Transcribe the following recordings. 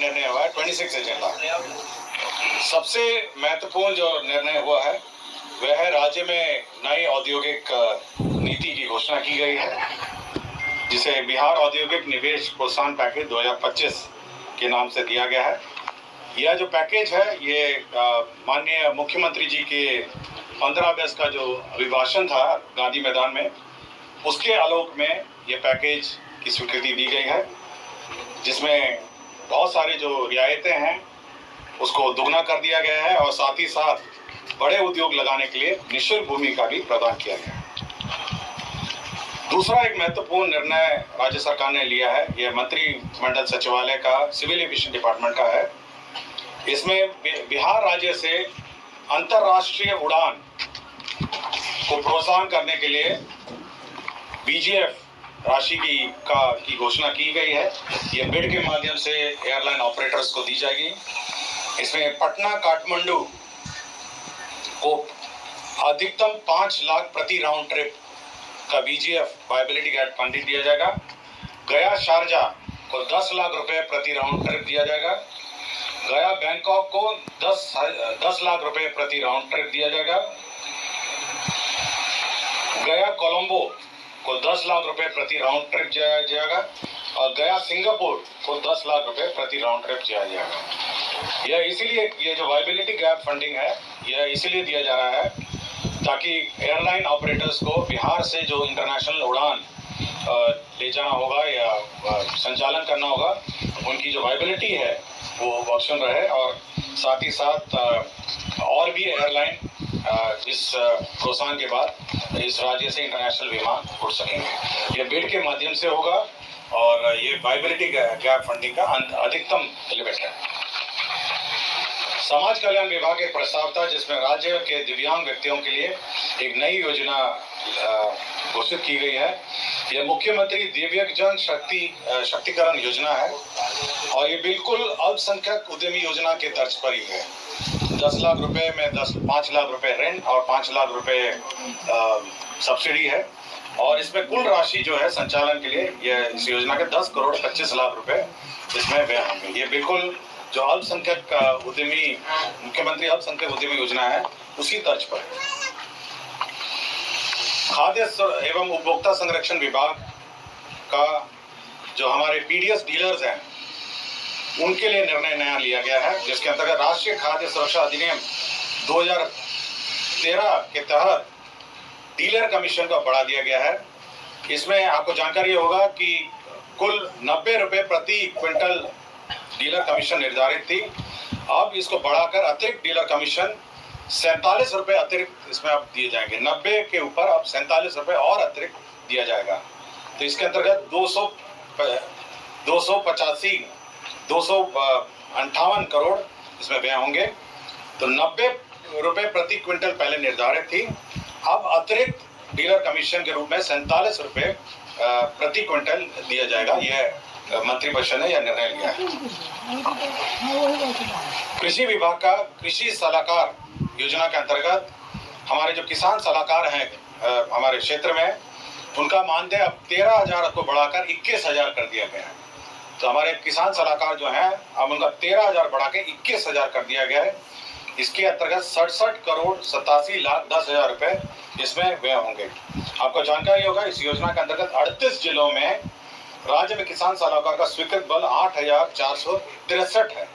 निर्णय हुआ है 26 एजेंडा। सबसे महत्वपूर्ण जो निर्णय हुआ है वह है राज्य में नई औद्योगिक नीति की घोषणा की गई है, जिसे बिहार औद्योगिक निवेश प्रोत्साहन पैकेज 2025 के नाम से दिया गया है। यह जो पैकेज है ये माननीय मुख्यमंत्री जी के 15 अगस्त का जो अभिभाषण था गांधी मैदान में, उसके आलोक में ये पैकेज की स्वीकृति दी गई है, जिसमें बहुत सारे जो रियायतें हैं उसको दुगना कर दिया गया है और साथ ही साथ बड़े उद्योग लगाने के लिए निःशुल्क भूमि का भी प्रदान किया गया है। दूसरा एक महत्वपूर्ण निर्णय राज्य सरकार ने लिया है, यह मंत्रिमंडल सचिवालय का सिविल एविएशन डिपार्टमेंट का है। इसमें बिहार राज्य से अंतर्राष्ट्रीय उड़ान को प्रोत्साहन करने के लिए बीजीएफ राशि की घोषणा की गई है। ये बिड के माध्यम से एयरलाइन ऑपरेटर्स को दी जाएगी। इसमें पटना काठमांडू को अधिकतम 5 लाख प्रति राउंड ट्रिप का बीजीएफ वायबिलिटी गैप फंडिंग दिया जाएगा। गया शारजा को 10 लाख रुपए प्रति राउंड ट्रिप दिया जाएगा। गया बैंकॉक को 10 लाख रुपए प्रति राउंड ट्रिप दिया जाएगा। गया कोलंबो को 10 लाख रुपए प्रति राउंड ट्रिप दिया जाएगा और गया सिंगापुर को 10 लाख रुपए प्रति राउंड ट्रिप दिया जाएगा। यह इसीलिए ये जो वायबिलिटी गैप फंडिंग है यह इसीलिए दिया जा रहा है ताकि एयरलाइन ऑपरेटर्स को बिहार से जो इंटरनेशनल उड़ान ले जाना होगा या संचालन करना होगा, उनकी जो वायबिलिटी है वो ऑप्शन रहे और साथ ही साथ और भी एयरलाइन इस प्रोत्साहन के बाद इस राज्य से इंटरनेशनल विमान उड़ सकेंगे। ये बिड के माध्यम से होगा और ये वायबिलिटी गैप फंडिंग का अधिकतम लिमिट है। समाज कल्याण विभाग एक प्रस्ताव था जिसमें राज्य के दिव्यांग व्यक्तियों के लिए एक नई योजना घोषित की गई है। यह मुख्यमंत्री दिव्यांगजन शक्तिकरण योजना है और ये बिल्कुल अल्पसंख्यक उद्यमी योजना के तर्ज पर ही है। 10 लाख रुपए में 5 लाख रुपए ऋण और 5 लाख रुपए सब्सिडी है और इसमें कुल राशि जो है संचालन के लिए यह इस योजना के 10 करोड़ 25 लाख रुपए इसमें व्यय होंगे। ये बिल्कुल जो अल्पसंख्यक उद्यमी मुख्यमंत्री अल्पसंख्यक उद्यमी योजना है उसी तर्ज पर है। खाद्य एवं उपभोक्ता संरक्षण विभाग का जो हमारे पीडीएस डीलर्स हैं उनके लिए निर्णय नया लिया गया है, जिसके अंतर्गत राष्ट्रीय खाद्य सुरक्षा अधिनियम 2013 के तहत डीलर कमीशन को बढ़ा दिया गया है। इसमें आपको जानकारी होगा कि कुल 90 रुपए प्रति क्विंटल डीलर कमीशन निर्धारित थी। अब इसको बढ़ाकर अतिरिक्त डीलर कमीशन 47 रुपए अतिरिक्त इसमें अब दिए जाएंगे। 90 के ऊपर अब 47 रुपए और अतिरिक्त दिया जाएगा। तो इसके अंतर्गत 258 करोड़ इसमें व्यय होंगे। तो 90 रुपए प्रति क्विंटल पहले निर्धारित थी, अब अतिरिक्त डीलर कमीशन के रूप में 47 रुपए प्रति क्विंटल दिया जाएगा। यह मंत्रिपरिषद ने यह निर्णय लिया है। कृषि विभाग का कृषि सलाहकार योजना के अंतर्गत हमारे जो किसान सलाहकार हैं हमारे क्षेत्र में, उनका मानदेय अब 13,000 को बढ़ाकर 21,000 कर दिया गया है। तो हमारे किसान सलाहकार जो हैं अब उनका 13,000 बढ़ा के 21,000 कर दिया गया है। इसके अंतर्गत 67 करोड़ 87 लाख 10,000 रुपए इसमें व्यय होंगे। आपको जानकारी होगा इस योजना के अंतर्गत 38 जिलों में राज्य में किसान सलाहकार का स्वीकृत बल 8,463 है,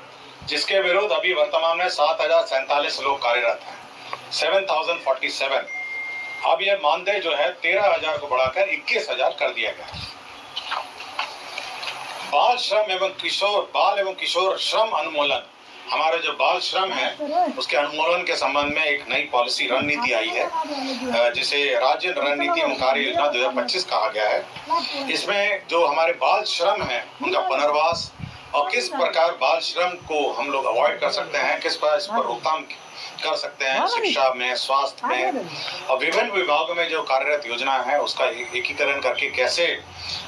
जिसके विरुद्ध अभी वर्तमान में 7,047 लोग कार्यरत हैं, 7,047। अब यह मानदेय जो है 13,000 को बढ़ाकर 21,000 कर दिया गया है। बाल एवं किशोर श्रम अनुमूलन, हमारे जो बाल श्रम है उसके अनुमूलन के संबंध में एक नई पॉलिसी रणनीति आई है, जिसे राज्य रणनीति एवं कार्य योजना 2025 कहा गया है। इसमें जो हमारे बाल श्रम है उनका पुनर्वास और किस प्रकार बाल श्रम को हम लोग अवॉइड कर सकते हैं, किस प्रकार इस पर रोकथाम कर सकते हैं, शिक्षा में, स्वास्थ्य में और विभिन्न विभागों में जो कार्यरत योजना है उसका एकीकरण करके कैसे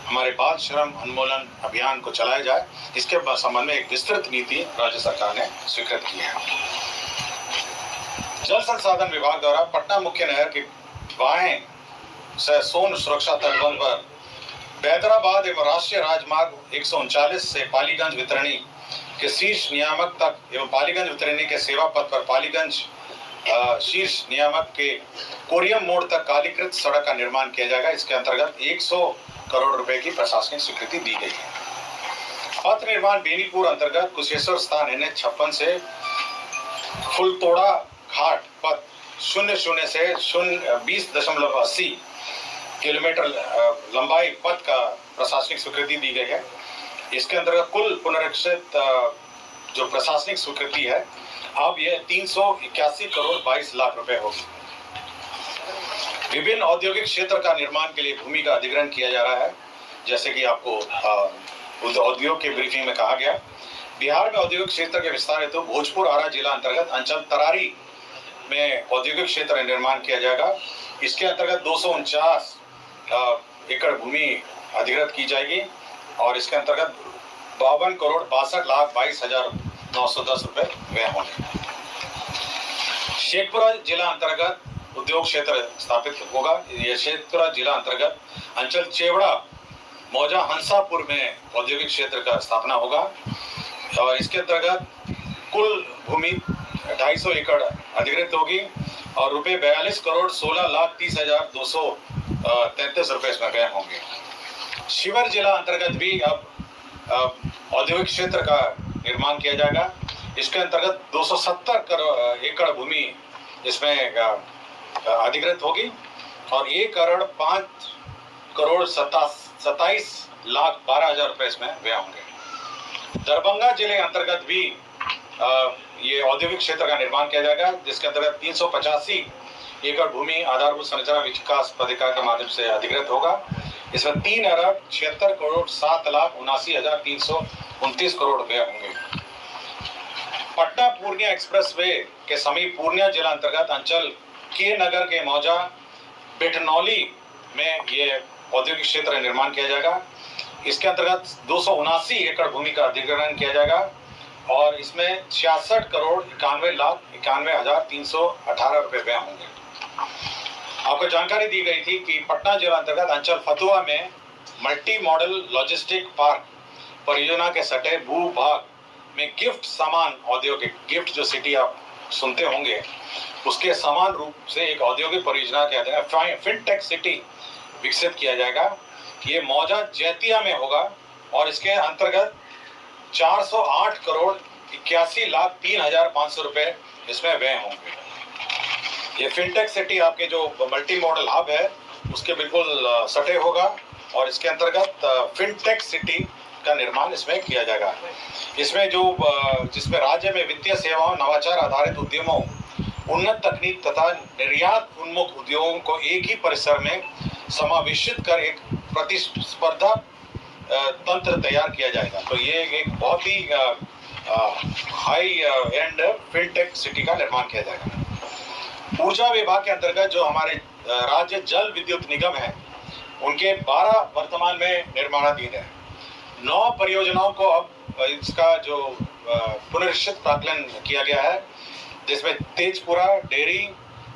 हमारे बाल श्रम उन्मूलन अभियान को चलाया जाए, इसके संबंध में एक विस्तृत नीति राज्य सरकार ने स्वीकृत की है। जल संसाधन विभाग द्वारा पटना मुख्य नहर के बाएं से सोन सुरक्षा तटबंध पर बैदराबाद एवं राष्ट्रीय राजमार्ग 139 से पालीगंज वितरणी के शीर्ष नियामक तक एवं पालीगंज उतरने के सेवा पथ पर पालीगंज शीर्ष नियामक के कोरियम मोड़ तक कालीकृत सड़क का निर्माण किया जाएगा। इसके अंतर्गत 100 करोड़ रुपए की प्रशासनिक स्वीकृति दी गई है। पथ निर्माण बेनीपुर अंतर्गत कुशेश्वर स्थान NH56 से फुलतोड़ा घाट पथ 00 से 20.80 किलोमीटर लंबाई पथ का प्रशासनिक स्वीकृति दी गई है। इसके अंतर्गत कुल पुनरीक्षित जो प्रशासनिक स्वीकृति है अब यह 381 करोड़ 22 लाख रुपए होगी। विभिन्न औद्योगिक क्षेत्र का निर्माण के लिए भूमि का अधिग्रहण किया जा रहा है। जैसे कि आपको उद्योग के ब्रीफिंग में कहा गया, बिहार में औद्योगिक क्षेत्र के विस्तार हेतु भोजपुर आरा जिला अंतर्गत अंचल तरारी में औद्योगिक क्षेत्र निर्माण किया जाएगा। इसके अंतर्गत 249 एकड़ भूमि अधिग्रहित की जाएगी और इसके अंतर्गत 52 करोड़ 62,22,910 रुपए व्यय होंगे। शेखपुरा जिला अंतर्गत उद्योग क्षेत्र स्थापित होगा। यह शेखपुरा जिला अंतर्गत अंचल चेवड़ा मौजा हंसापुर में औद्योगिक क्षेत्र का स्थापना होगा और इसके अंतर्गत कुल भूमि 250 एकड़ अधिग्रहित होगी और रुपए 42 करोड़ 16,30,233 रुपए इसमें व्यय होंगे। शिवर जिला अंतर्गत भी अब औद्योगिक क्षेत्र का निर्माण किया जाएगा। इसके अंतर्गत 270 एकड़ भूमि इसमें अधिग्रहित होगी और 1,05,27,12,000 रुपए इसमें व्यय होंगे। दरभंगा जिले अंतर्गत भी ये औद्योगिक क्षेत्र का निर्माण किया जाएगा, जिसके अंतर्गत 385 एकड़ भूमि आधारभूत संरचना विकास प्राधिकार के माध्यम से अधिग्रहित होगा। इसमें 3,76 करोड़ 7,79,329 करोड़ रुपए होंगे। पटना पूर्णिया एक्सप्रेस वे के समीप पूर्णिया जिला अंतर्गत अंचल के नगर के मौजा बेटनौली में ये औद्योगिक क्षेत्र निर्माण किया जाएगा। इसके अंतर्गत 279 एकड़ भूमि का अधिग्रहण किया जाएगा और इसमें 66 करोड़ 91,91,318 रुपए व्यय होंगे। आपको जानकारी दी गई थी कि पटना जिला अंतर्गत अंचल फतुहा में मल्टी मॉडल लॉजिस्टिक पार्क परियोजना के सटे भूभाग में गिफ्ट सामान औद्योगिक गिफ्ट जो सिटी आप सुनते होंगे उसके समान रूप से एक औद्योगिक परियोजना के अंतर्गत फिनटेक सिटी विकसित किया जाएगा। ये मौजा जैतिया में होगा और इसके अंतर्गत 408 करोड़ 81,03,500 रुपए इसमें व्यय होंगे। ये फिनटेक सिटी आपके जो मल्टी मॉडल हब है उसके बिल्कुल सटे होगा और इसके अंतर्गत फिनटेक सिटी का निर्माण इसमें किया जाएगा। इसमें जिसमें राज्य में वित्तीय सेवाओं, नवाचार आधारित उद्यमों, उन्नत तकनीक तथा निर्यात उन्मुख उद्योगों को एक ही परिसर में समावेशित कर एक प्रतिस्पर्धा तंत्र तैयार किया जाएगा। तो ये एक बहुत ही हाई एंड फिनटेक सिटी का निर्माण किया जाएगा। ऊर्जा विभाग के अंतर्गत जो हमारे राज्य जल विद्युत निगम है उनके 12 वर्तमान में निर्माणाधीन है। 9 परियोजनाओं को अब इसका जो पुनरीक्षित प्राकलन किया गया है, जिसमें तेजपुरा, डेरी,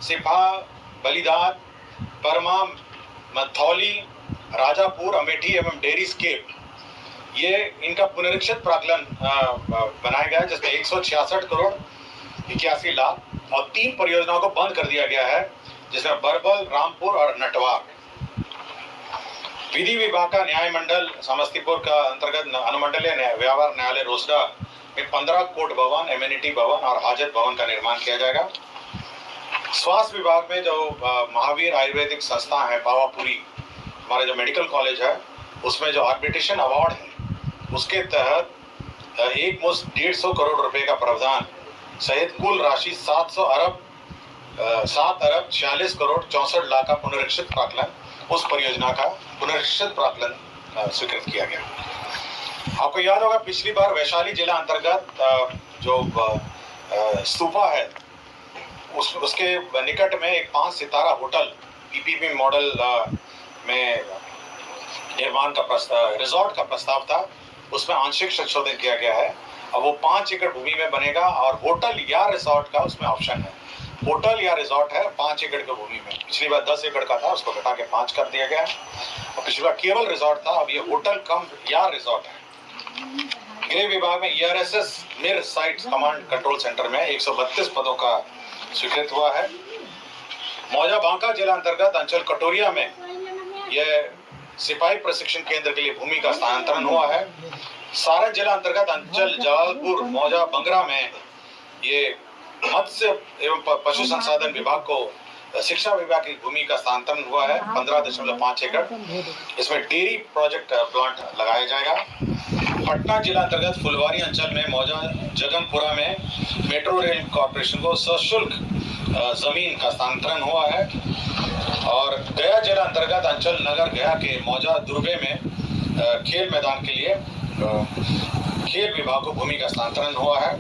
सिपा, बलिदान, परमा, मथौली, राजापुर, अमेठी एवं डेरी स्केप ये इनका पुनरीक्षित प्राकलन बनाया गया है, जिसमें 166 करोड़ 81 लाख और 3 परियोजनाओं को बंद कर दिया गया है, जिसमें बरबल, रामपुर और नटवार। विधि विभाग का न्याय मंडल समस्तीपुर का अंतर्गत अनुमंडलीय व्यवहार न्यायालय रोसड़ा में 15 कोर्ट भवन, एमिनिटी भवन और हाजत भवन का निर्माण किया जाएगा। स्वास्थ्य विभाग में जो महावीर आयुर्वेदिक संस्था है पावापुरी, हमारा जो मेडिकल कॉलेज है, उसमें जो आर्बिट्रेशन अवार्ड है उसके तहत एक मुश्त 150 करोड़ रुपए का प्रावधान सहित कुल राशि 7 अरब 46 करोड़ 64 लाख का पुनरीक्षित प्राकलन उस परियोजना का पुनरीक्षित प्राकलन स्वीकृत किया गया। आपको याद होगा पिछली बार वैशाली जिला अंतर्गत जो स्तूपा है उसके निकट में एक 5 सितारा होटल पीपीपी मॉडल में निर्माण का रिजॉर्ट का प्रस्ताव था, उसमें आंशिक संशोधन किया गया है। अब वो 5 एकड़ भूमि में बनेगा और होटल या रिजॉर्ट का उसमें ऑप्शन है। होटल या रिजॉर्ट है 5 एकड़ की भूमि में। पिछली बार 10 एकड़ का था, उसको घटा के 5 कर दिया गया और पिछली बार केवल रिजॉर्ट था, अब ये होटल कम या रिजॉर्ट है। गृह विभाग में ERSS मिर साइट कमांड कंट्रोल सेंटर में 132 पदों का स्वीकृत हुआ है। मौजा बांका जिला अंतर्गत अंचल कटोरिया में यह सिपाही प्रशिक्षण केंद्र के लिए भूमि का स्थानांतरण हुआ है। सारण जिला अंतर्गत अंचल जलालपुर मौजा बंगरा में ये मत्स्य एवं पशु संसाधन विभाग को शिक्षा विभाग की भूमि का स्थानांतरण हुआ है 15.5 एकड़। इसमें डेयरी प्रोजेक्ट प्लांट लगाया जाएगा। पटना जिला अंतर्गत फुलवारी अंचल में मौजा जगनपुरा में मेट्रो रेल कॉर्पोरेशन को सशुल्क जमीन का स्थानांतरण हुआ है। और गया जिला अंतर्गत अंचल नगर गया के मौजा दुर्बे में खेल मैदान के लिए खेल विभाग को भूमि का स्थानांतरण हुआ है।